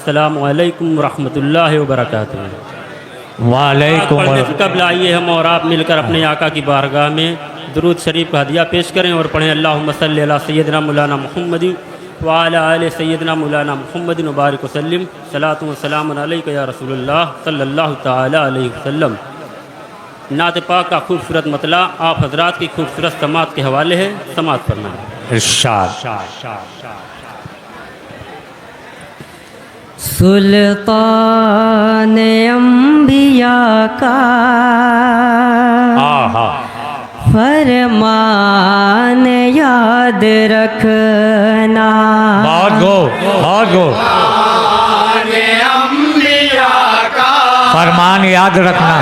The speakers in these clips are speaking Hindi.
अस्सलामु अलैकुम रहमतुल्लाहि व बरकातुहू। वालेकुम पढ़ने से कबल आइए हम और आप मिलकर अपने आका की बारगाह में दुरूद शरीफ का हदिया पेश करें और पढ़ें अल्लाहुम्मा सल्ली अला सय्यदना मौलाना मुहम्मद व अला आलि सय्यदना मौलाना मुहम्मद व बारिक वसल्लिम सलातु व सलामुन अलैका या रसूलुल्लाह सल्लल्लाहु तआला अलैहि वसल्लम। नात पाक का खूबसूरत मतला आप हजरात की खूबसूरत समात के हवाले है, समात फरमाएं। इरशाद। सुल्तान अंबिया का फरमान याद रखना। बहुत गो फरमान याद रखना।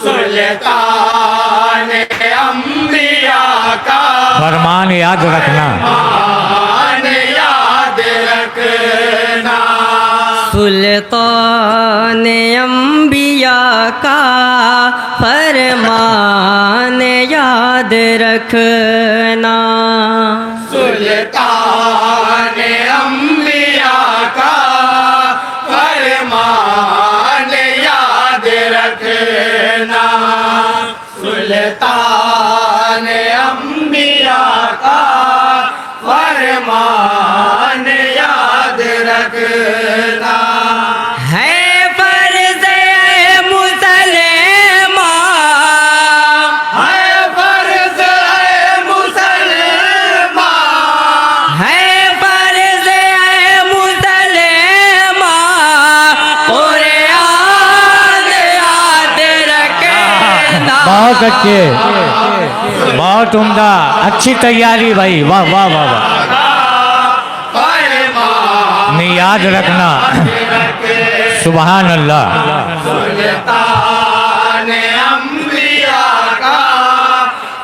सुल्तान अंबिया का फरमान याद रखना। याद रखना। सुल्तान अंबिया का फरमान याद रखना। सुल्तान अंबिया का फरमान याद रखना। सुल्तान अंबिया का फरमान याद रखना। है फर्ज़ मुसलमान, है फर्ज़ मुसलमान, है फर्ज़ मुसलमान कुरान याद रखना। बहुत अच्छे, बहुत उम्दा, अच्छी तैयारी भाई, वाह वाह वाह वाह। नहीं याद रखना। सुभान अल्लाह। सुल्तान अंबिया का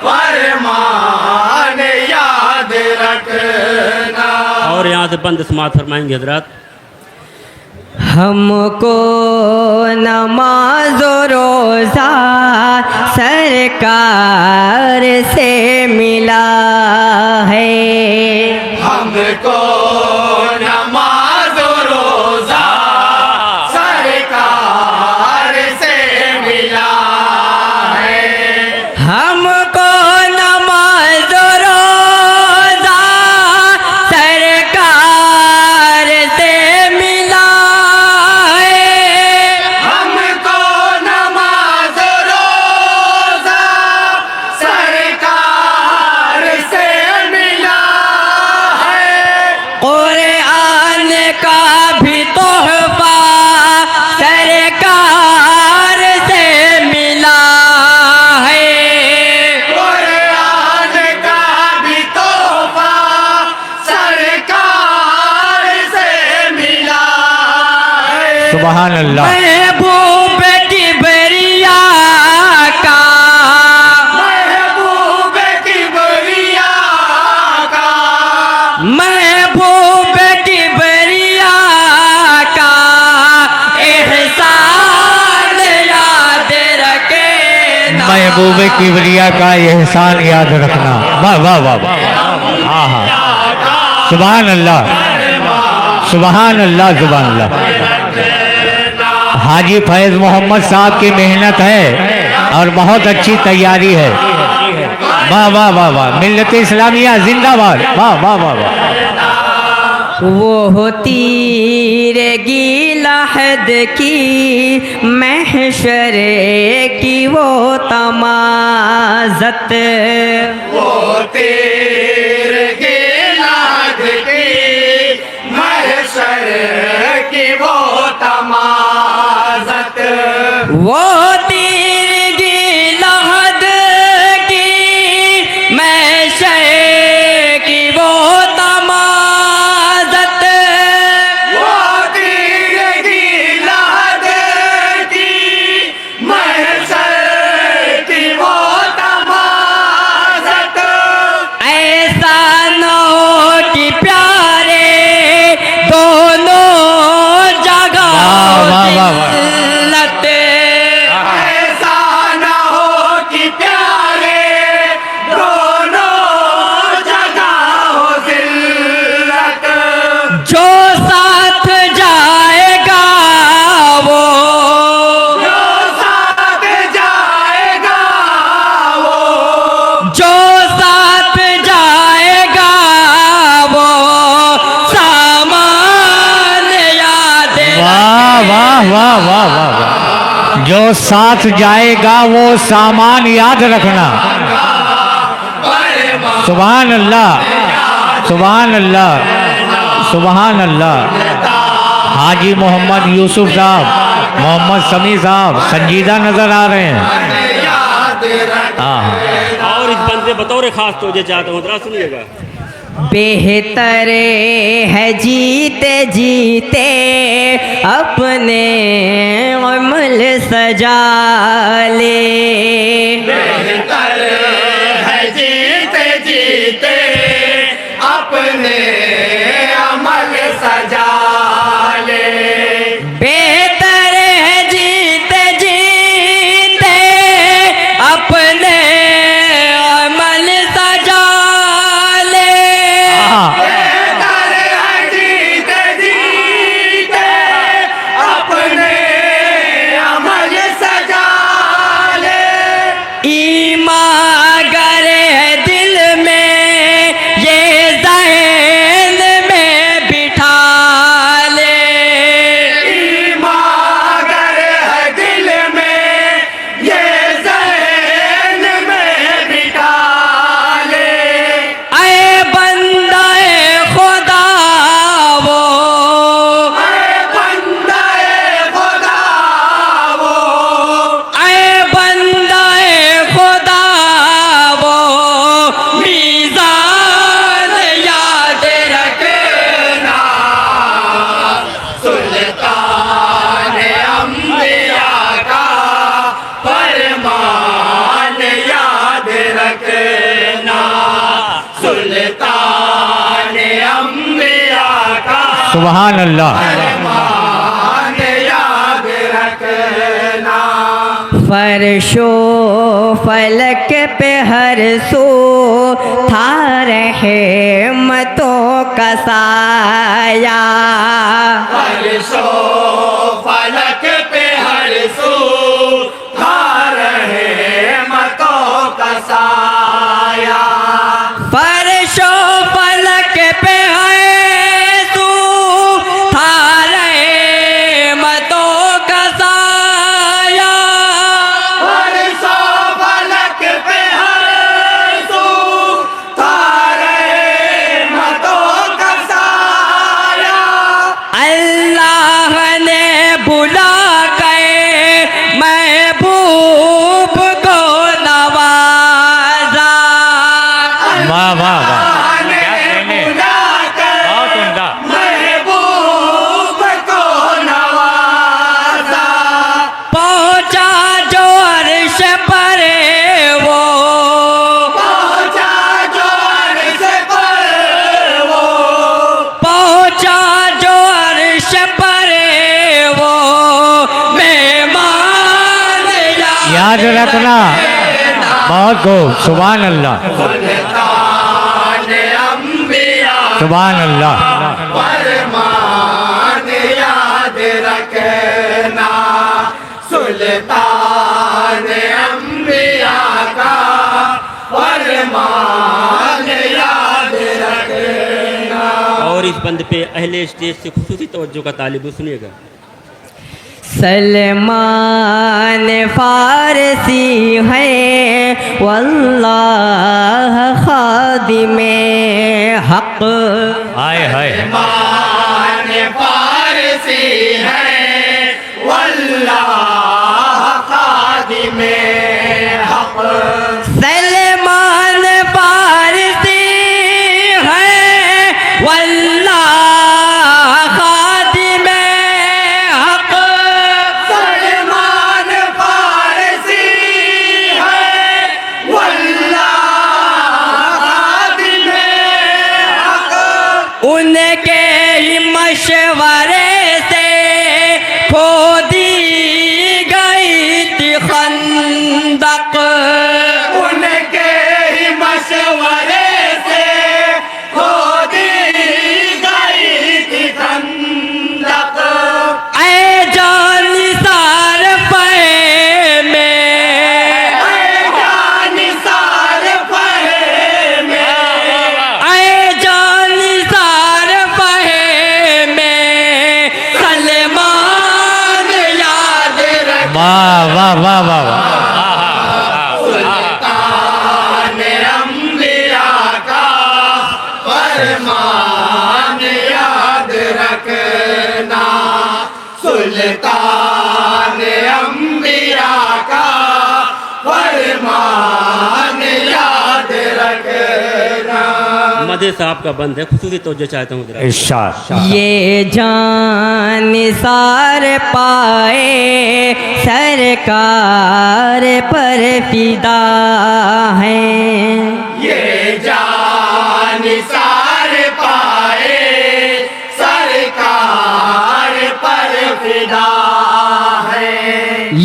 फरमान याद रखना। और यहाँ से बंद समात फरमाएंगे हजरात। हमको नमाज रोज़ा सरकार से मिला है। हमको नमाज रोजा सरकार से मिला है। हमको नमाज रोज़ा सरकार से मिला है। हमको नमाज रोजा सरकार से मिला है। कुरान का भी तोहफा सरकार से मिला है। कुरान का भी तोहफा सरकार से मिला है। सुभान अल्लाह। महबूब किबरिया का, महबूब किबरिया का, महबूब किबरिया का एहसान याद रखना। महबूब किबरिया का एहसान याद रखना। वाह वाह वाह वाह। हाँ हाँ। सुभान अल्लाह, सुभान अल्लाह, सुभान अल्लाह। हाजी फैज़ मोहम्मद साहब की मेहनत है और बहुत अच्छी तैयारी है। वाह वाह वाह वाह। मिल्लत इस्लामिया जिंदाबाद। वाह वाह वाह वाह। वो तीरगी लहद की महशर की वो तमाज़त। वो तेरे गिलाद की महशर की वो तमाज़त। वो तीरगी लहद की महशर की वो तमाज़त। वो तेरे गिलाद की महशर की वो तमाज़त। ऐसा न हो कि प्यारे दोनों जगह वाह, वाह, वाह, वाह। जिल्लत। ऐसा वाह वाह वाह वाह। जो साथ जाएगा वो सामान याद रखना। सुभान अल्लाह, सुभान अल्लाह, सुभान अल्लाह। हाजी मोहम्मद यूसुफ साहब, मोहम्मद समी साहब संजीदा नजर आ रहे हैं। हाँ, और इस बंद से बतौर खास तोजे चाहता हूँ, जरा सुनिएगा। बेहतर है जीते जीते अपने अमल सजा ले। बेहतर है जीते जीते अपने अमल सजा ले। बेहतर है जीते जीते अपने अमल सजा ले। बेहतर है जीते जीते अपने अमल सजा ले। ईमान अगर है दिल में ये ज़हन में बिठा ले। ईमान अगर है दिल में ये ज़हन में बिठा ले। ऐ बंदा खुदा वो, ऐ बंदे खुदा वो, ऐ बंदा खुदा वो, मीज़ान याद रखना। सुल्तान अंबिया का फरमान याद रखना। सुल्तान अंबिया का सुभान अल्लाह। फरमान याद रखना। फर्शो फलक पे हर सो था रहमतों का साया। फर्शो फलक पे हर सू था रहमतों का साया। फर्शो फलक पे है तू था रहमतों का साया। फर्शो फलक पे हर सू था रहमतों का साया। अल्लाह ने बुला के महबूब को नवाजा। वाह वाह वाह, ने क्या कहने, बुलाकर बहुत उम्दा। महबूब को नवाजा। पहुंचा जो अर्श पर वो, पहुंचा जो अर्श पर वो, पहुंचा जो अर्श पर वो, मेहमान याद रखना। बहुत खूब, सुभान अल्लाह, सुल्तान अंबिया सुभान अल्लाह। फरमान याद रखना। सुल्तान अंबिया का फरमान याद रखना। और इस बंद पे अहले स्टेज से खुसूसी तवज्जो का तालिब सुनिएगा। सलमान फारसी है वल्लाह खादिमे हक। हाय हाय, मान फारसी है वल्लाह खादिमे हक। सलमान फारसी है वल्लाह खादिमे हक। सलमान फारसी है वल्लाह खादिमे हक। उनके ही मशवरे से खोदी गई थी खंदक। उनके ही मशवरे से खोदी गई थी खंदक। ऐ जानिसार पे में, जानिसार फहे में, ऐ जानिसार पे में, वाह वाह वाह वाह सुल्तान अंबिया का फरमान याद रखना, सुल्तान अंबिया का फरमान याद रखना। मदे साहब का बंद है, खुसूसी तवज्जो चाहता हूँ जरा। इरशाद। ये जान निसार पाए सरकार पर फिदा हैं, ये जान निसार पाए सरकार पर फिदा है,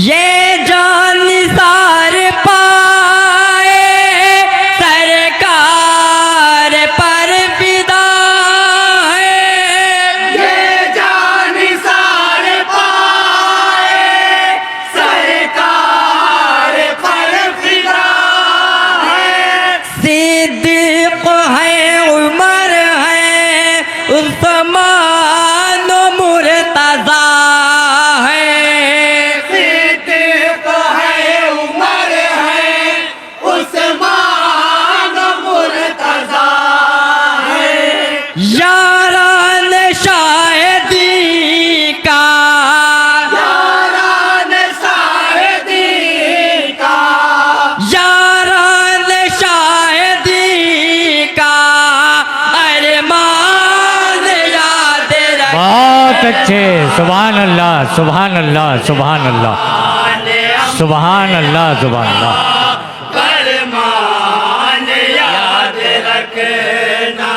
ये जान निसार पाए सरकार पर फिदा है, ये जान निसार पाए सरकार पर फिदा है। सिद्दीक है उमर है उस्मान मुर्तज़ा है, सिद्दीक है उमर है उस्मान मुर्तज़ा है, यारान शाहिदी का यारान शाहिदी का, यारान शाहिदी का अरमान याद रख। बहुत अच्छे। सुभान अल्लाह सुभान अल्लाह सुभान अल्लाह सुभान अल्लाह सुभान अल्लाह। फरमान याद रखना,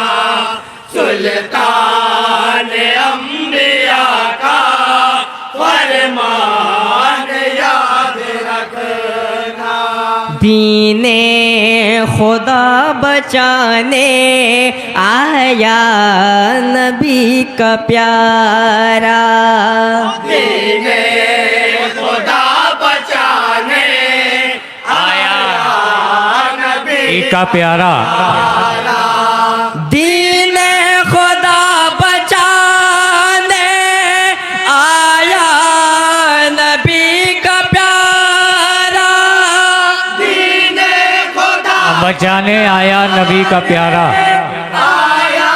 सुल्तान अंबिया का फरमान याद रखना। दीने खुदा बचाने आया नबी का प्यारा, दीने खुदा बचाने आया नबी का प्यारा। दीने खुदा बचाने आया नबी का प्यारा, दीने खुदा बचाने आया नबी का प्यारा। आया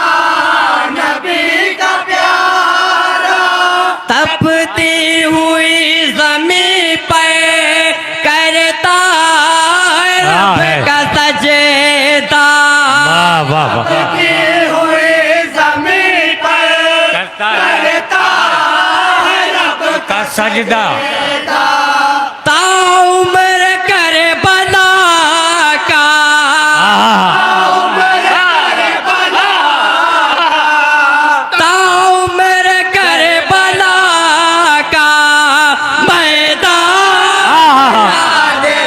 नबी का प्यारा, तपती हुई ज़मीं पे करता रब है। का सजदा, वाह वाह वाह। की हुई ज़मीं पर करता है करता है रब का सजदा। ताउम्र करे बना का, ताउम्र करे बना का मैदान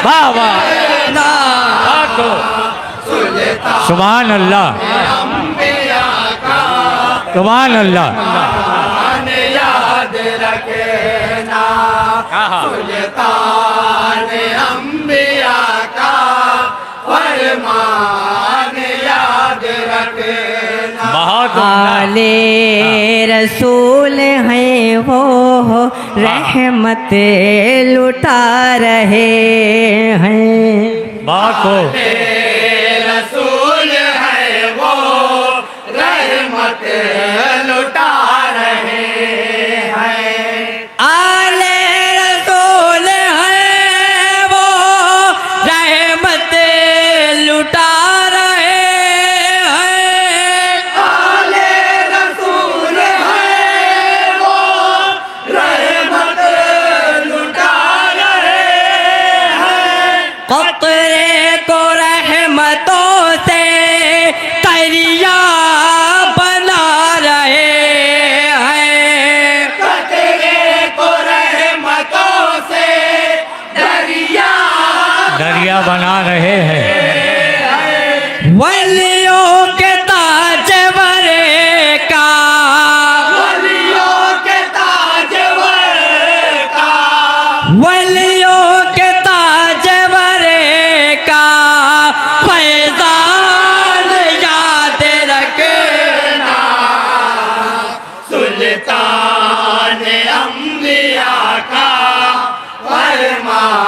वाह वाह। सुभान अल्लाह सुभान अल्लाह। याद रखना, सुल्तान अंबिया का फरमान याद रखना। बहुत आले रसूल हैं वो रहमत लुटा रहे हैं, बहुत रसूल है वो रहमत लुटा रहे हैं, आले रसूल हैं वो रहमत लुटा रहे हैं, आले रसूल है वो रहमत लुटा रहे हैं, कतरे को रहमतों से दरिया बना रहे हैं, कतरे को रहमतों से दरिया दरिया बना रहे हैं। वलियों के ताजवर का, वलियों के ताजवर का, वलियों के ताजवर का फैजान याद रखना, सुल्तान अंबिया का फरमान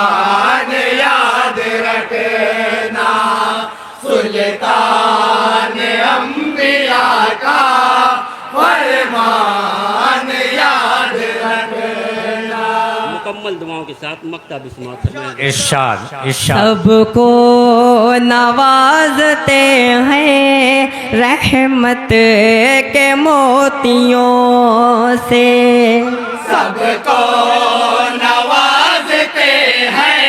मुकम्मल दुआओं के साथ मक्ता बिस्मात फरमाएं। इरशाद इरशाद। सबको नवाजते हैं रहमत के मोतियों से, सबको नवाजते हैं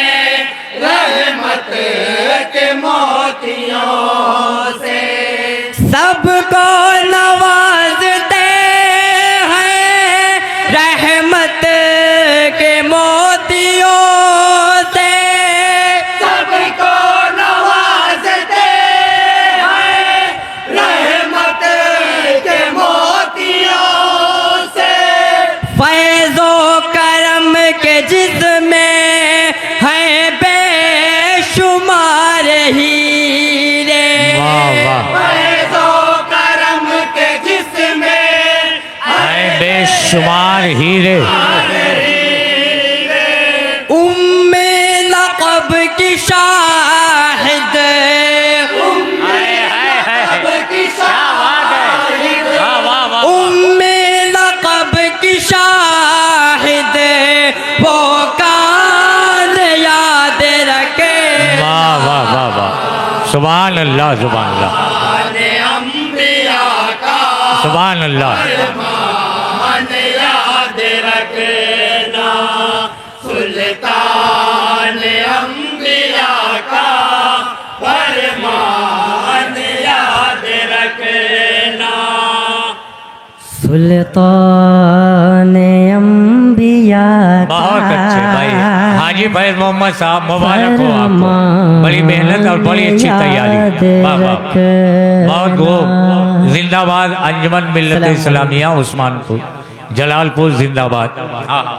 रहमत के मोतियों से, सबको नवाजते हैं रहमत के मोतियों से, सबको नवाजते हैं रहमत के मोतियों से, फैज़ो करम के जिसमें है बेशुमार हीरे, वाह वाह। फैज़ो करम के जिसमें है बेशुमार हीरे। उम्मे लक़ब की शाहिद, उम्मे लक़ब की शाहिद, वो कान याद रखे। वाह वाह वाह वाह। सुभान अल्लाह सुभान अल्लाह अंबिया का सुभान अल्लाह। मन याद रखना, सुल्तान अंबिया का फरमान याद रखना। सुल्तान अंबिया बहुत अच्छे भाई हाजी फैज मोहम्मद साहब, मुबारक हो आपको। बड़ी मेहनत और बड़ी अच्छी तैयारी। वाह वाह। बहुत खूब। जिंदाबाद अंजुमन मिल्लत इस्लामिया उस्मानपुर जलालपुर जिंदाबाद। हाँ हाँ।